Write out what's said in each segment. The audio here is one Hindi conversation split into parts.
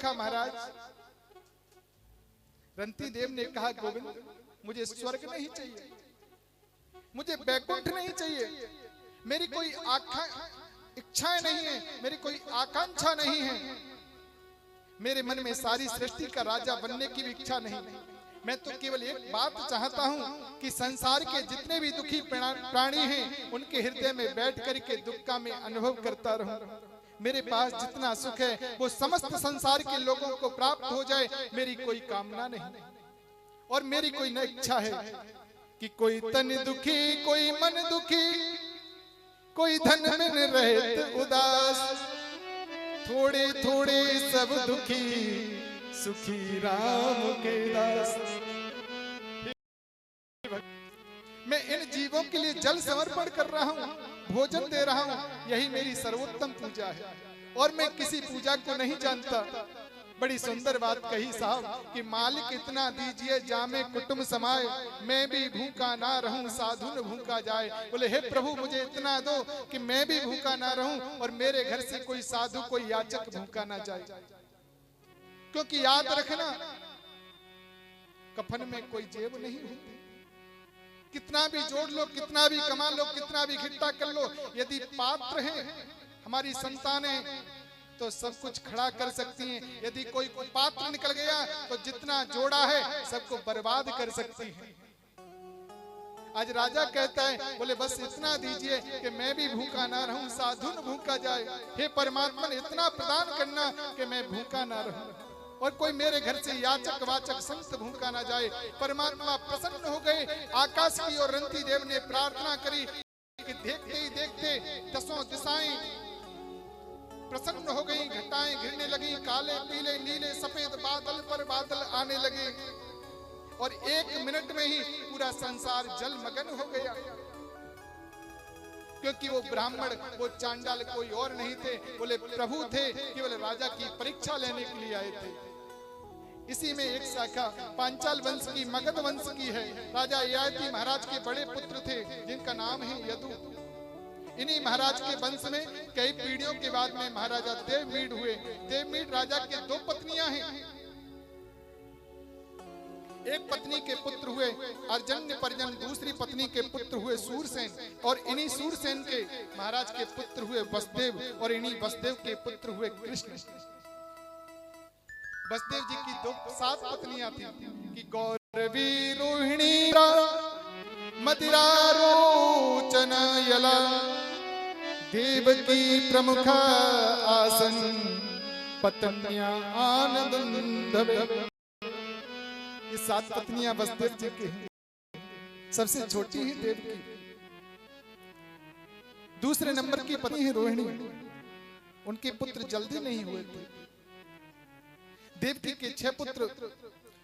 देखा महाराज? रंती देव ने कहा, गोविंद मुझे स्वर्ग नहीं चाहिए, मुझे बैकुंठ नहीं चाहिए, मेरी कोई इच्छाएं नहीं है, मेरी कोई आकांक्षा नहीं है, मेरे मन में सारी सृष्टि का राजा बनने की भी इच्छा नहीं। मैं तो केवल एक बात चाहता हूं कि संसार के जितने भी दुखी प्राणी हैं उनके हृदय में बैठ करके दुख का मैं अनुभव करता रहूं। मेरे पास जितना सुख है वो समस्त संसार के लोगों को प्राप्त हो जाए, मेरी कोई कामना नहीं और मेरी कोई न इच्छा है कि कोई तन दुखी, कोई मन दुखी, कोई धन में रहत उदास, थोड़े थोड़े सब दुखी, सुखी राम के दास। मैं इन जीवों के लिए जल समर्पण कर रहा हूँ, भोजन दे रहा हूँ, यही मेरी सर्वोत्तम पूजा है और मैं किसी पूजा को नहीं जानता। बड़ी सुंदर बात कही साहब कि मालिक इतना दीजिए जामे कुटुंब समाए, मैं भी भूखा ना रहूं साधु न भूखा जाए। बोले हे प्रभु मुझे इतना दो कि मैं भी भूखा ना रहूं और मेरे घर से कोई साधु, कोई याचक भूखा ना जाए। क्योंकि याद रखना, कफन में कोई जेब नहीं होती, कितना भी जोड़ लो, कितना भी कमा लो, कितना भी इकट्ठा कर लो, यदि पात्र हैं हमारी संतानें तो सब कुछ खड़ा कर सकती हैं। यदि कोई पात्र निकल गया तो जितना जोड़ा है सबको बर्बाद कर सकती है। आज राजा कहता है, बोले बस इतना दीजिए कि मैं भी भूखा ना रहूं साधु न भूखा जाए। हे परमात्मा इतना प्रदान करना कि मैं भूखा ना रहूं और कोई मेरे घर से याचक वाचक संत भूखा ना जाए। परमात्मा प्रसन्न हो गए। आकाश की ओर रंती देव ने प्रार्थना करी कि देखते ही देखते दसों दिशाएं प्रसन्न हो गई, घटाएं गिरने लगी, काले पीले नीले सफेद बादल पर बादल आने लगे और 1 मिनट में ही पूरा संसार जलमग्न हो गया। क्योंकि वो ब्राह्मण, वो चांडाल कोई और नहीं थे, बोले प्रभु थे, केवल राजा की परीक्षा लेने के लिए आए थे। इसी में एक शाखा पांचाल वंश की, मगध वंश की है। राजा ययाति महाराज के बड़े पुत्र थे जिनका नाम है यदु। इन्हीं महाराज के वंश में कई पीढ़ियों के बाद में महाराजा देवमीड हुए। देवमीड राजा के 2 पत्नियां हैं। एक पत्नी के पुत्र हुए अर्जन्य पर्जन, दूसरी पत्नी के पुत्र हुए सूरसेन और इन्हीं सूरसेन के महाराज के पुत्र हुए वसुदेव और इन्हीं वसुदेव के पुत्र हुए कृष्ण। वसुदेव जी की 7 पत्नियां थी कि गौरवी रोहिणी मदिरा रोचन यला, देवकी प्रमुख आसन पत्नियां आनंदवे। ये 7 पत्नियां वसुदेव जी की हैं। सबसे छोटी है देवकी, दूसरे नंबर की पत्नी है रोहिणी। उनके पुत्र जल्दी नहीं हुए थे। देवकी के 6 पुत्र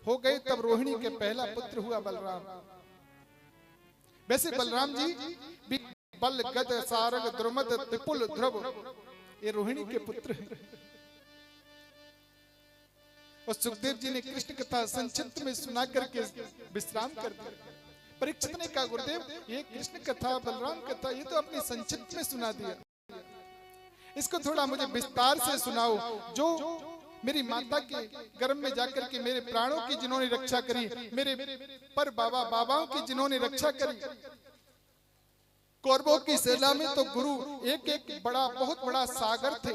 हो गए, तब रोहिणी के पहला पुत्र हुआ बलराम। वैसे बलराम जी भी बल गद सारग द्रुमद त्रिपुल ध्रुव ये रोहिणी के पुत्र हैं। और सुखदेव जी ने कृष्ण कथा संक्षिप्त में सुना करके विश्राम कर दिया। परीक्षित ने कहा, गुरुदेव ये कृष्ण कथा, बलराम कथा, ये तो अपनी संक्षिप्त में सुना दिया, इसको थोड़ा मुझे विस्तार से सुनाओ। जो मेरी माता के गर्भ में जाकर के मेरे प्राणों की जिन्होंने रक्षा करी, मेरे पर बाबाओं की जिन्होंने रक्षा करी, कौरवों की सेना में तो गुरु एक बहुत बड़ा सागर थे।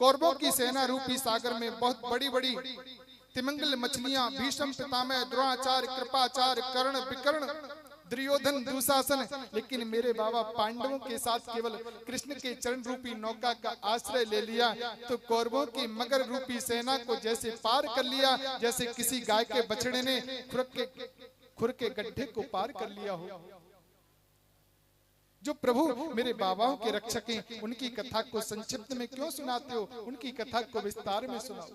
कौरवों की सेना रूपी सागर में बहुत बड़ी बड़ी तिमिंगल मछलियां, भीष्म पितामह, द्रोणाचार्य, कृपाचार्य, कर्ण, विकर्ण, दुर्योधन, दुशासन, लेकिन मेरे बाबा पांडवों के साथ केवल कृष्ण के चरण रूपी नौका का आश्रय ले लिया तो कौरवों की मगर रूपी सेना को जैसे पार कर लिया, जैसे किसी गाय के बछड़े ने खुर के गड्ढे को पार कर लिया हो। जो प्रभु मेरे बाबाओं के रक्षक हैं, उनकी कथा को संक्षिप्त में क्यों सुनाते हो? उनकी कथा को विस्तार में सुनाओ।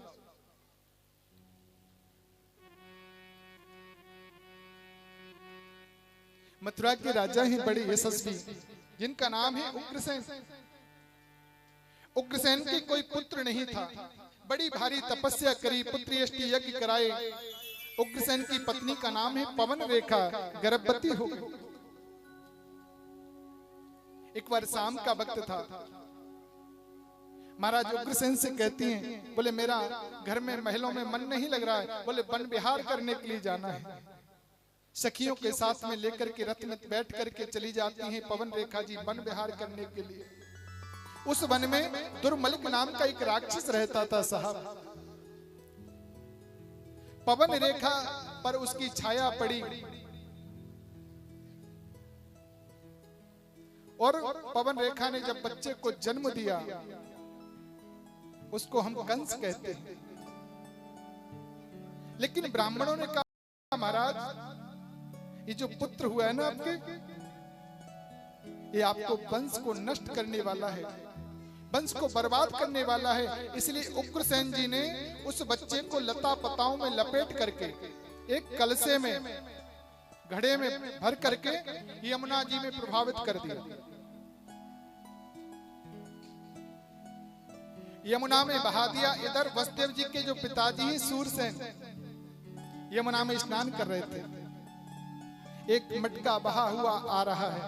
मथुरा के राजा हैं बड़े यशस्वी, जिनका नाम है उग्रसेन। उग्रसेन के कोई पुत्र नहीं था। बड़ी भारी तपस्या करी, पुत्र यष्टि यज्ञ कराए। उग्रसेन की पत्नी का नाम है पवन रेखा, गर्भवती हो गई। एक बार शाम का वक्त था। महाराज उग्रसेन से कहती हैं, बोले मेरा घर में महलों में मन नहीं लग रहा है, बोले वन विहार करने के लिए जाना है। सखियों के साथ में लेकर के रथ में बैठ करके चली जाती हैं पवन रेखा जी वन विहार करने के लिए। उस वन में दुर्मलिक नाम का एक राक्षस रहता था साहब। पवन रेखा पर उसकी छाया पड़ी और पवन रेखा ने जब बच्चे को जन्म दिया, उसको हम कंस कहते हैं। लेकिन ब्राह्मणों ने कहा महाराज ये जो पुत्र हुआ है ना आपके, ये आपको वंश को नष्ट करने वाला है, वंश को बर्बाद करने वाला है। इसलिए उग्रसेन जी ने उस बच्चे को लता पताओं में लपेट करके एक कलशे में घड़े में भर करके यमुना जी में प्रभावित कर दिया। यमुना में बहा दिया। इधर वसुदेव जी के जो पिताजी हैं सूरसेन यमुना में स्नान कर रहे थे। एक मटका बहा हुआ आ रहा है,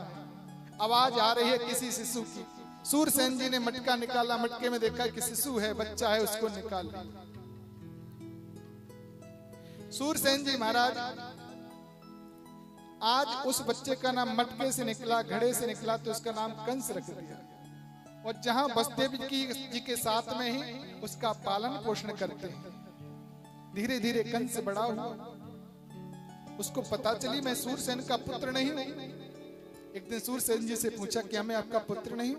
आवाज आ रही है किसी शिशु की। सूरसेन जी ने मटका निकाला, मटके में देखा कि शिशु है, बच्चा है, उसको निकाल लिया। सूरसेन जी महाराज आज उस बच्चे का नाम मटके से निकला, घड़े से निकला, तो उसका नाम कंस रख दिया। और जहां वसुदेव जी के साथ में ही उसका पालन पोषण करते हैं। धीरे धीरे कंस बड़ा हुआ, उसको पता चली मैं सूरसेन का पुत्र नहीं हूं। एक दिन सूरसेन जी से पूछा क्या मैं आपका पुत्र नहीं?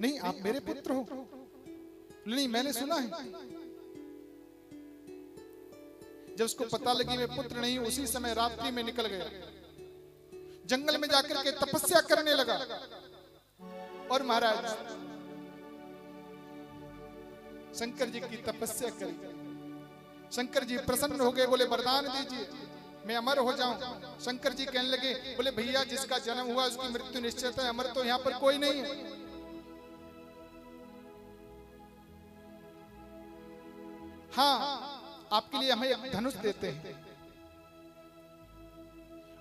नहीं, आप मेरे पुत्र हो। नहीं, मैंने सुना है। जब उसको पता लगी मैं पुत्र नहीं हूं, उसी समय रात्रि में निकल गया, जंगल में जाकर के तपस्या करने लगा। और महाराज शंकर जी की तपस्या करी। शंकर जी प्रसन्न हो गए, बोले वरदान दीजिए मैं अमर हो जाऊं। शंकर जी कहने लगे, बोले भैया जिसका जन्म हुआ उसकी मृत्यु निश्चित है, अमर तो यहां पर कोई नहीं है। हाँ, आपके लिए हमें एक धनुष देते हैं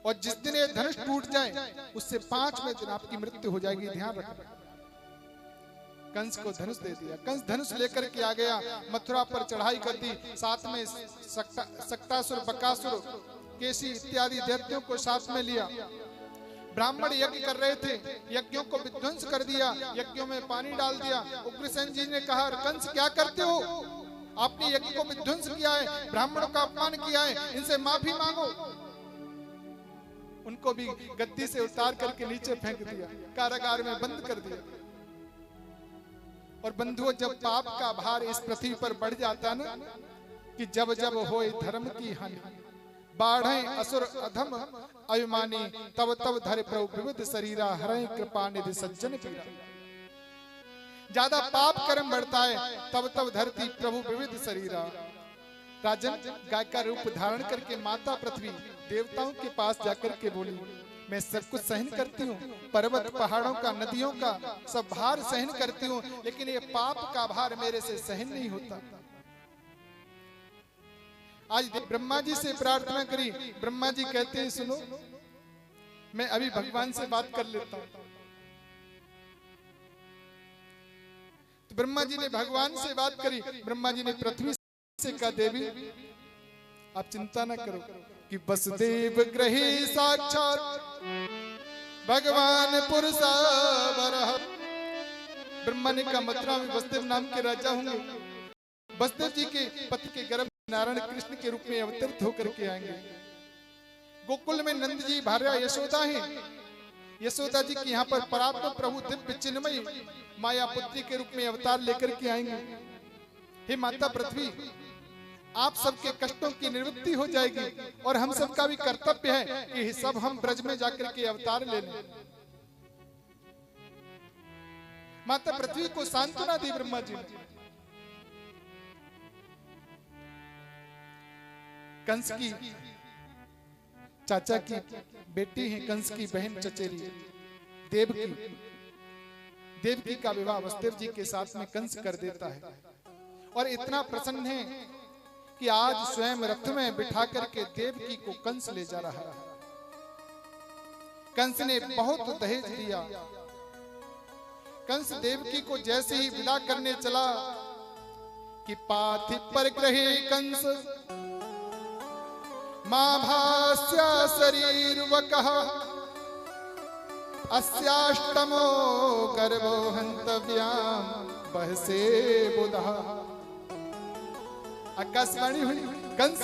और जिस दिन ये धनुष टूट जाए उससे 5वें दिन आपकी मृत्यु हो जाएगी, ध्यान रखना। कंस को धनुष दे दिया। कंस धनुष लेकर के आ गया, मथुरा पर चढ़ाई कर दी। साथ में सक्टासुर, बकासुर, केसी इत्यादि दैत्यों को साथ में लिया। ब्राह्मण यज्ञ कर रहे थे, यज्ञों को विध्वंस कर दिया, यज्ञों में पानी डाल दिया। उग्रसेन जी ने कहा कंस क्या करते हो, आपने यज्ञ को विध्वंस किया है, ब्राह्मणों का अपमान किया है, इनसे माफी मांगो। उनको भी गद्दी से उतार करके नीचे फेंक दिया, कारागार में बंद कर दिया। और बंधुओं, जब पाप का भार इस पृथ्वी पर बढ़ जाता ना, कि जब जब होए धर्म की हानि, बाढ़े असुर अधम अभिमानी, तब तब धरे प्रभु विविध शरीरा, हरे कृपा निधि सज्जन पीरा। ज्यादा पाप कर्म बढ़ता है तब तब धरती प्रभु विविध शरीरा। राजन गाय का रूप धारण करके माता पृथ्वी देवताओं के पास जाकर के बोली मैं सब कुछ सहन करती हूँ, पर्वत पहाड़ों का, नदियों का सब भार सहन करती हूँ, लेकिन ये पाप का भार मेरे से सहन नहीं होता। आज ब्रह्मा जी से प्रार्थना करी, ब्रह्मा जी कहते हैं सुनो मैं अभी भगवान से बात कर लेता हूँ। तो ब्रह्मा जी ने भगवान से बात करी। ब्रह्मा जी ने पृथ्वी से कहा देवी आप चिंता न करो कि वसुदेव ग्रही साक्षात भगवान पुरुषा बरह। ब्रह्मा ने कहा मथुरा में वसुदेव नाम के राजा होंगे, वसुदेव जी के पति के गर्भ नारायण कृष्ण के रूप में अवतरित होकर के आएंगे। गोकुल में नंद जी भार्या यशोदा हैं, यशोदा जी की यहाँ पर परात्म प्रभु दिव्य चिन्मयी माया पुत्री के रूप में अवतार लेकर के आएंगे। हे माता पृथ्वी, आप सबके कष्टों की निवृत्ति हो जाएगी और हम सबका भी कर्तव्य है कि सब हम ब्रज में जाकर के अवतार ले लें। माता पृथ्वी को सांत्वना दी ब्रह्मा जी ने। कंस की चाचा की बेटी है, कंस की बहन चचेरी देवकी। देवकी का विवाह वसुदेव जी के साथ में कंस कर देता है और इतना प्रसन्न है कि आज स्वयं रथ में बिठा करके देवकी को कंस ले जा रहा है। कंस ने बहुत दहेज दिया, कंस देवकी को जैसे ही विदा करने चला कि पार्थिव परिग्रहे कंस मां भास्या शरीर वकः अस्याष्टमो गर्भो हंतव्याम बहसे बुधा। आकाशवाणी हुई कंस